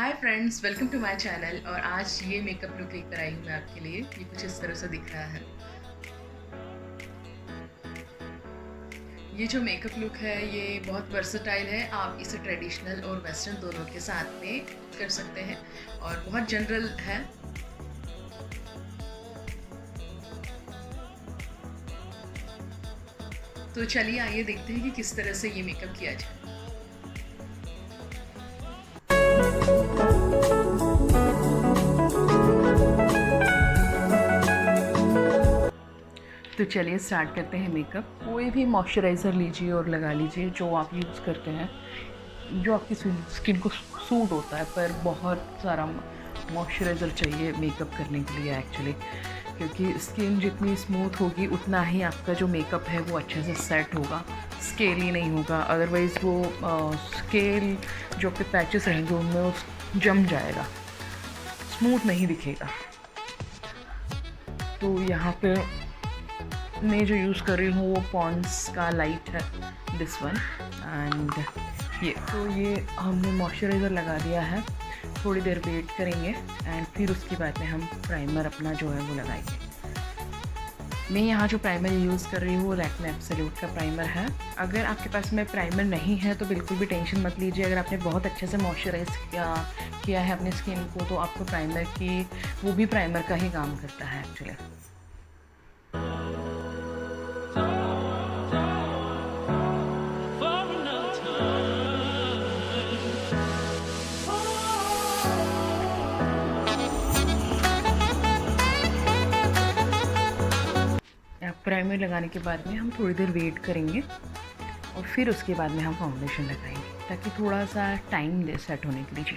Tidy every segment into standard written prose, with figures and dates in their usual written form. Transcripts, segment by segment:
Hi friends, welcome to my channel. और आज ये मेकअप लुक लेकर आई हूँ मैं आपके लिए। ये कुछ इस तरह से दिख रहा है। ये जो मेकअप लुक है ये बहुत वर्सेटाइल है। आप इसे ट्रेडिशनल और वेस्टर्न दोनों के साथ में कर सकते हैं और बहुत जनरल है। तो चलिए आइए देखते हैं कि किस तरह से ये मेकअप किया जाए। तो चलिए स्टार्ट करते हैं मेकअप। कोई भी मॉइस्चराइज़र लीजिए और लगा लीजिए जो आप यूज़ करते हैं, जो आपकी स्किन को सूट होता है। पर बहुत सारा मॉइस्चराइज़र चाहिए मेकअप करने के लिए एक्चुअली, क्योंकि स्किन जितनी स्मूथ होगी उतना ही आपका जो मेकअप है वो अच्छे से सेट होगा, स्केली नहीं होगा। अदरवाइज़ वो स्केल जो आपके पैचेस रहेंगे उनमें वो जम जाएगा, स्मूथ नहीं दिखेगा। तो यहाँ पे मैं जो यूज़ कर रही हूँ वो पॉन्ड्स का लाइट है, दिस वन। एंड ये हमने मॉइस्चराइज़र लगा दिया है। थोड़ी देर वेट करेंगे एंड फिर उसके बाद में हम प्राइमर अपना जो है वो लगाएंगे। मैं यहाँ जो प्राइमर यूज़ कर रही हूँ वो लैक्मे एब्सोल्यूट का प्राइमर है। अगर आपके पास में प्राइमर नहीं है तो बिल्कुल भी टेंशन मत लीजिए। अगर आपने बहुत अच्छे से मॉइस्चराइज़ किया है अपनी स्किन को तो आपको प्राइमर की वो भी प्राइमर का ही काम करता है एक्चुअली। प्राइमर लगाने के बाद में हम थोड़ी देर वेट करेंगे और फिर उसके बाद में हम फाउंडेशन लगाएंगे ताकि थोड़ा सा टाइम दे सेट होने के लिए।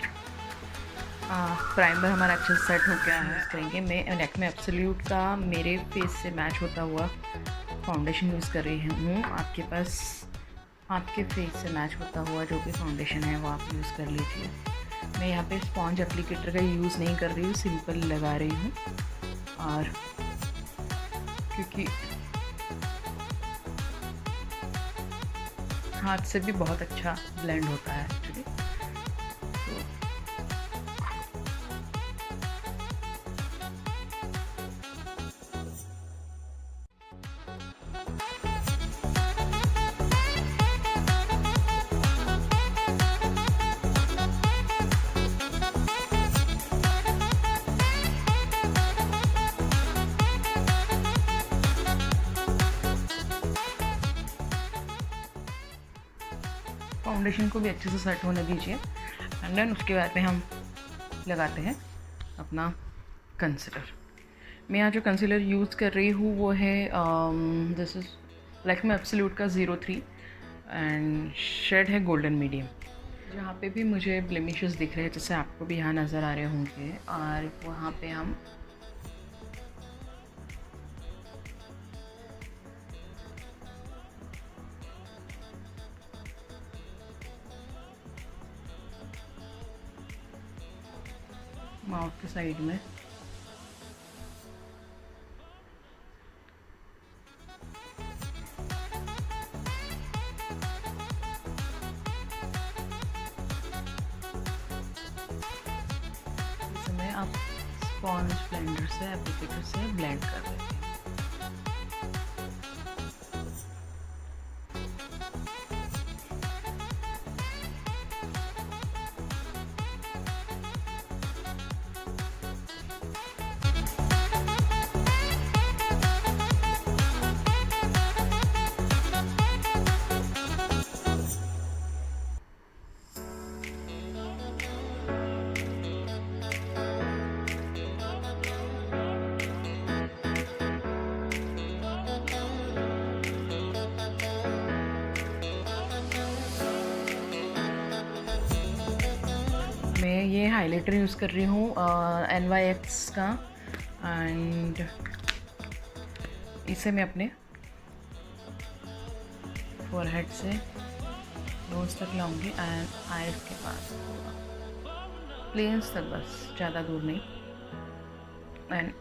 प्राइमर हमारा अच्छे से सेट हो गया है। करेंगे मैं लैक्मे एब्सोल्यूट का मेरे फेस से मैच होता हुआ फाउंडेशन यूज़ कर रही हूँ। आपके पास आपके फेस से मैच होता हुआ जो भी फाउंडेशन है वो आप यूज़ कर लीजिए। मैं यहाँ पे स्पॉन्ज एप्लीकेटर का यूज़ नहीं कर रही हूँ, सिंपल लगा रही हूँ। और क्योंकि हाथ से भी बहुत अच्छा ब्लेंड होता है एक्चुअली। फाउंडेशन को भी अच्छे से सेट होने दीजिए एंड देन उसके बाद में हम लगाते हैं अपना कंसीलर। मैं यहाँ जो कंसीलर यूज़ कर रही हूँ वो है दिस इज़ लैक्मे एब्सोल्यूट का 03 एंड शेड है गोल्डन मीडियम। जहाँ पे भी मुझे ब्लेमिशेस दिख रहे हैं, जैसे आपको भी यहाँ नज़र आ रहे होंगे, और वहाँ पे हम माउथ के साइड में इस समय आप स्पॉन्ज ब्लेंडर से एप्लीकेटर से ब्लेंड कर लेते हैं। मैं ये हाइलाइटर यूज़ कर रही हूँ NYX का, एंड इसे मैं अपने फोरहेड से नोज तक लाऊंगी एंड आईज के पास प्लेन्स तक, बस ज़्यादा दूर नहीं। एंड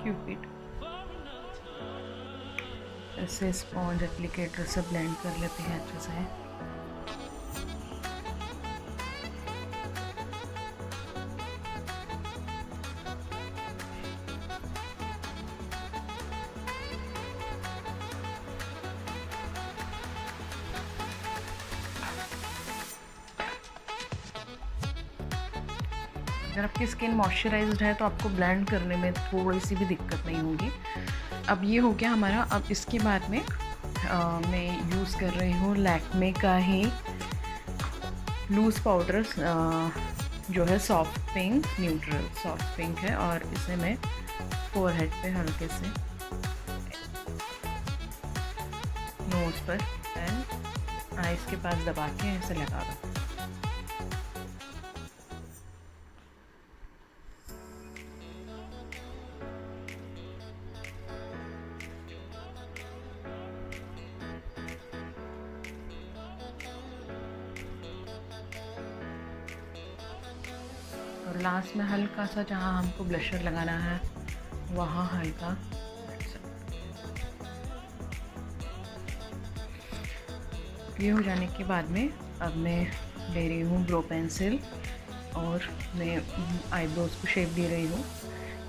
क्यूपिड ऐसे स्पॉन्ज एप्लीकेटर से ब्लेंड कर लेते हैं अच्छे से। अगर आपकी स्किन मॉइस्चराइज्ड है तो आपको ब्लेंड करने में थोड़ी सी भी दिक्कत नहीं होगी। अब ये हो गया हमारा। अब इसके बाद में मैं यूज़ कर रही हूँ लैक्मे का ही लूज़ पाउडर, जो है soft pink, neutral soft pink है, और इसे मैं फोरहेड पे हल्के से नोज़ पर एंड आइज़ के पास दबा के ऐसे लगा दूँ। और लास्ट में हल्का सा जहाँ हमको ब्लशर लगाना है वहाँ हल्का। ये हो जाने के बाद में अब मैं ले रही हूँ ब्रो पेंसिल और मैं आईब्रोज को शेप दे रही हूँ।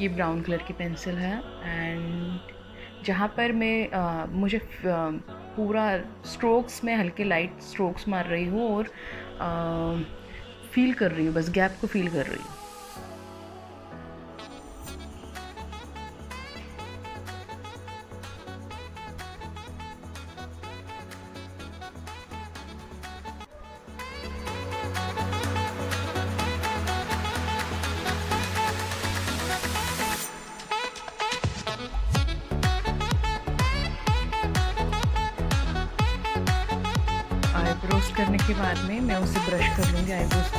ये ब्राउन कलर की पेंसिल है एंड जहाँ पर मैं मुझे पूरा स्ट्रोक्स में हल्के लाइट स्ट्रोक्स मार रही हूँ और फील कर रही हूँ, बस गैप को फील कर रही हूँ। आईब्रोज करने के बाद में मैं उसे ब्रश कर लूँगी आईब्रोज को।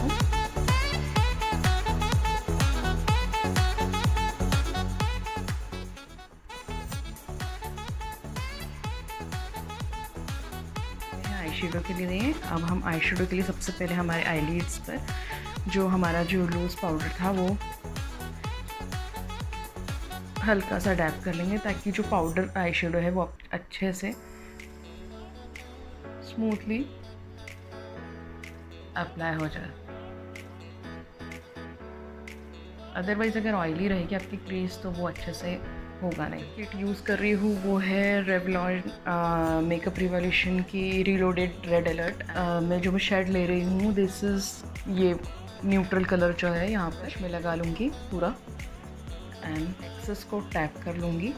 आई शेडो के लिए अब हम आई शेडो के लिए सबसे पहले हमारे आईलिड्स पर जो हमारा जो लूज़ पाउडर था वो हल्का सा डैप कर लेंगे ताकि जो पाउडर आई शेडो है वो अच्छे से स्मूथली अप्लाई हो जाए। अदरवाइज़ अगर ऑयली रहेगी आपकी क्रीज तो वो अच्छे से होगा नहीं। किट यूज़ कर रही हूँ वो है रेवलॉन मेकअप रिवॉल्यूशन की रीलोडेड रेड अलर्ट। मैं जो शेड ले रही हूँ दिस इज़ ये न्यूट्रल कलर जो है यहाँ पर मैं लगा लूँगी पूरा एंड एक्सेस को टैप कर लूँगी।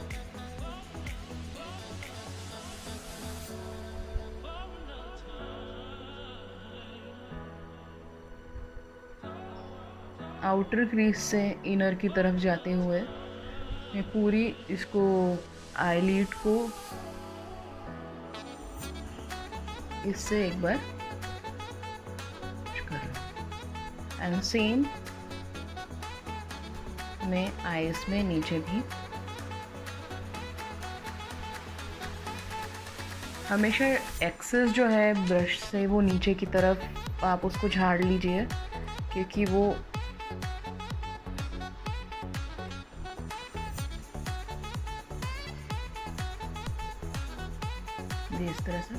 आउटर क्रीज से इनर की तरफ जाते हुए मैं पूरी इसको आईलिड को इससे एक बार कर एंड सेम मैं आईज में नीचे भी। हमेशा एक्सेस जो है ब्रश से वो नीचे की तरफ आप उसको झाड़ लीजिए क्योंकि वो इस तरह से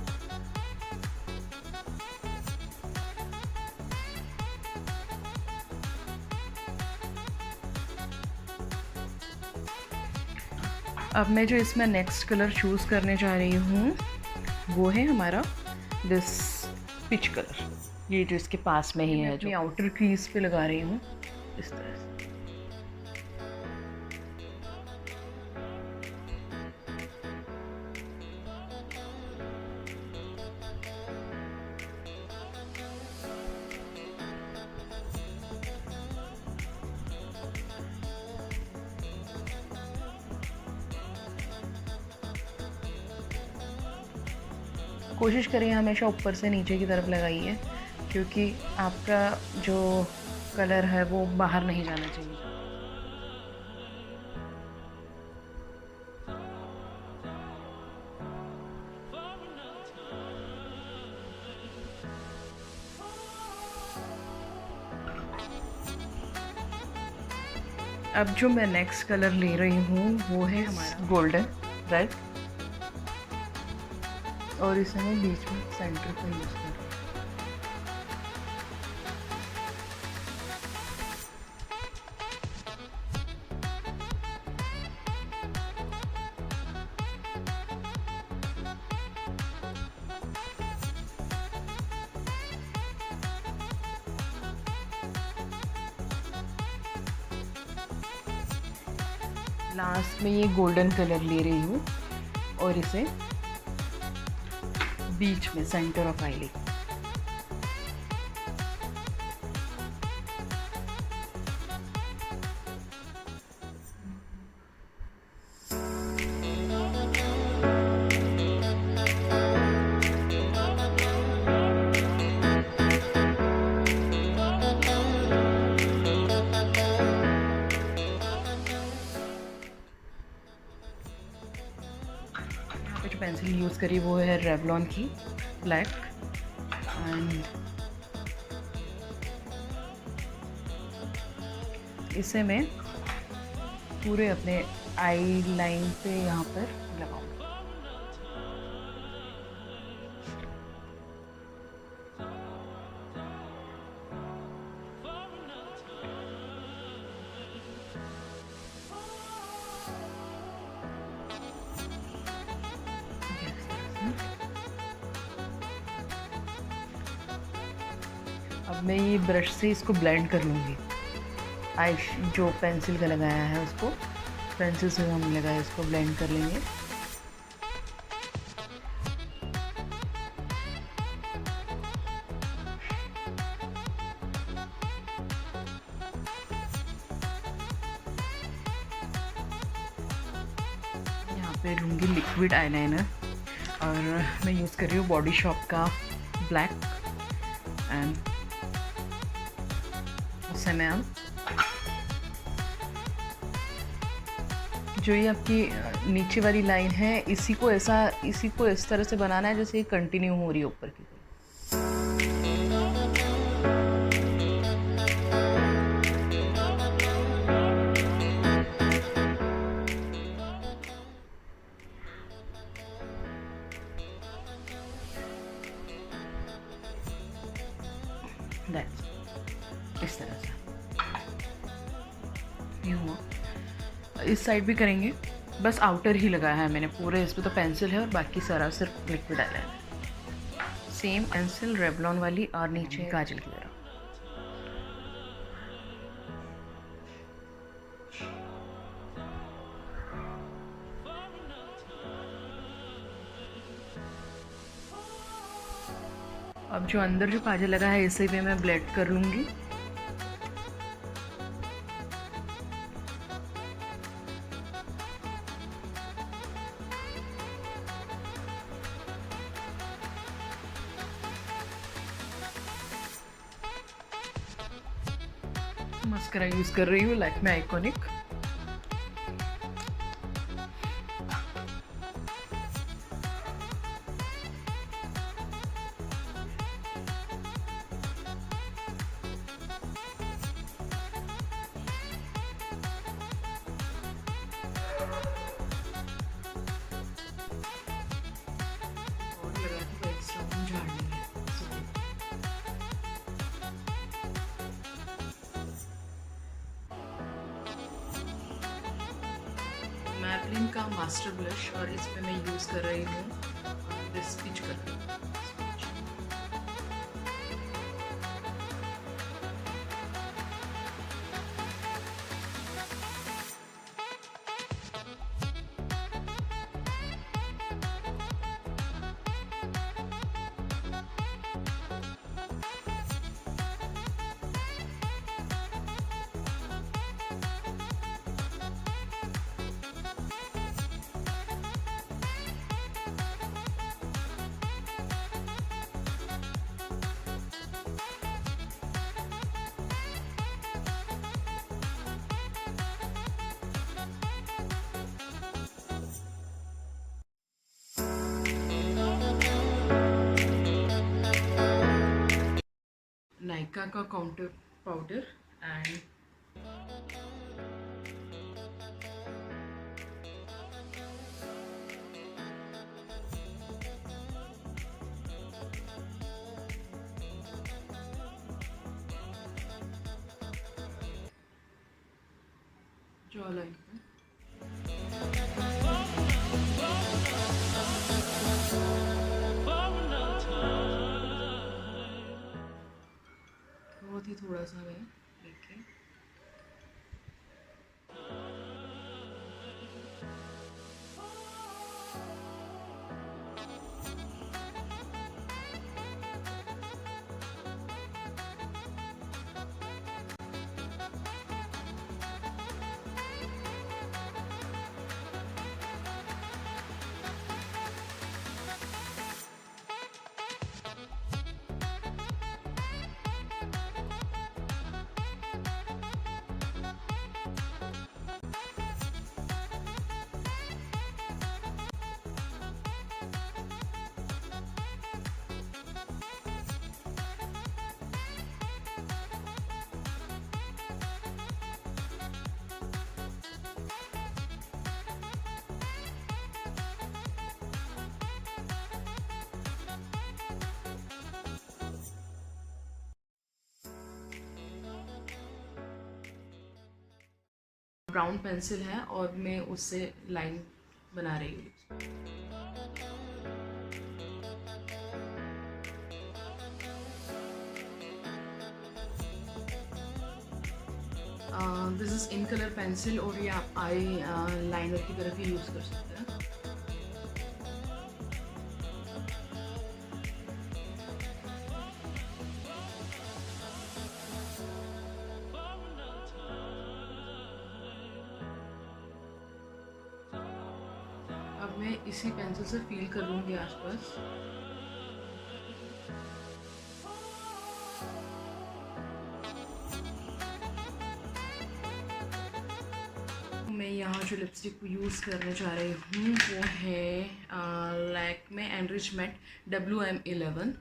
अब मैं जो इसमें नेक्स्ट कलर चूज़ करने जा रही हूँ वो है हमारा दिस पिच कलर, ये जो इसके पास में ही है जो आउटर क्रीज पे लगा रही हूँ इस तरह से। कोशिश करिए हमेशा ऊपर से नीचे की तरफ लगाइए क्योंकि आपका जो कलर है वो बाहर नहीं जाना चाहिए। अब जो मैं नेक्स्ट कलर ले रही हूँ वो है हमारा गोल्डन रेड और इसे मैं बीच में सेंटर पर यूज़ करूँ। लास्ट में ये गोल्डन कलर ले रही हूँ और इसे बीच में सेंटर ऑफ आई लेगी। जो पेंसिल यूज़ करी वो है रेवलॉन की ब्लैक, एंड इसे मैं पूरे अपने आई लाइन पे यहाँ पर लगाऊंगी। अब मैं ये ब्रश से इसको ब्लेंड कर लूँगी। आई जो पेंसिल का लगाया है उसको पेंसिल से हम लगाए इसको ब्लेंड कर लेंगे। यहाँ पे लूँगी लिक्विड आईलाइनर और मैं यूज़ कर रही हूँ बॉडी शॉप का ब्लैक, एंड उससे मैं अब जो ये आपकी नीचे वाली लाइन है इसी को इस तरह से बनाना है जैसे ये कंटिन्यू हो रही है ऊपर की तरफ। इस तरह से ये हुआ। इस साइड भी करेंगे, बस आउटर ही लगाया है मैंने पूरे, इस पे तो पेंसिल है और बाकी सारा सिर्फ लिक्विड आया है। सेम पेंसिल रेवलॉन वाली और नीचे काजल की तरह। अब जो अंदर जो काजल लगा है इसे भी मैं ब्लेंड कर लूँगी। मस्करा यूज़ कर रही हूँ लैक्मे आइकॉनिक। मैबलिन का मास्टर ब्लश और इस पे मैं यूज़ कर रही हूँ स्टिच कर। नायका का counter powder and jaw line बहुत ही थोड़ा सा है लेके ब्राउन पेंसिल है और मैं उससे लाइन बना रही हूँ। This is in colour pencil और ये आप आई लाइनर की तरफ ही यूज़ कर सकते हैं। अब मैं इसी पेंसिल से फील कर लूँगी आसपास। मैं यहाँ जो लिपस्टिक यूज़ करने जा रही हूँ वो है Lakme enrichment WM11।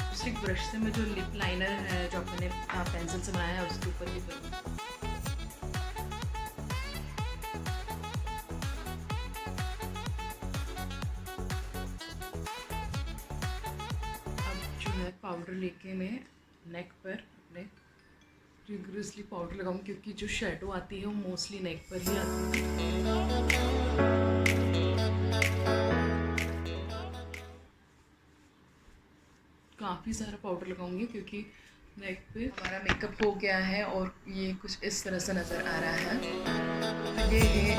Lipstick brush से मैं जो लिप लाइनर है जो अपने पेंसिल से बनाया है उसके ऊपर ही करूँगी। पाउडर लेके मैं नेक पर अपने रिगरसली पाउडर लगाऊँ क्योंकि जो शेडो आती है वो मोस्टली नेक पर ही आती है। काफ़ी सारा पाउडर लगाऊंगी क्योंकि नेक पे हमारा मेकअप हो गया है और ये कुछ इस तरह से नज़र आ रहा है। ये है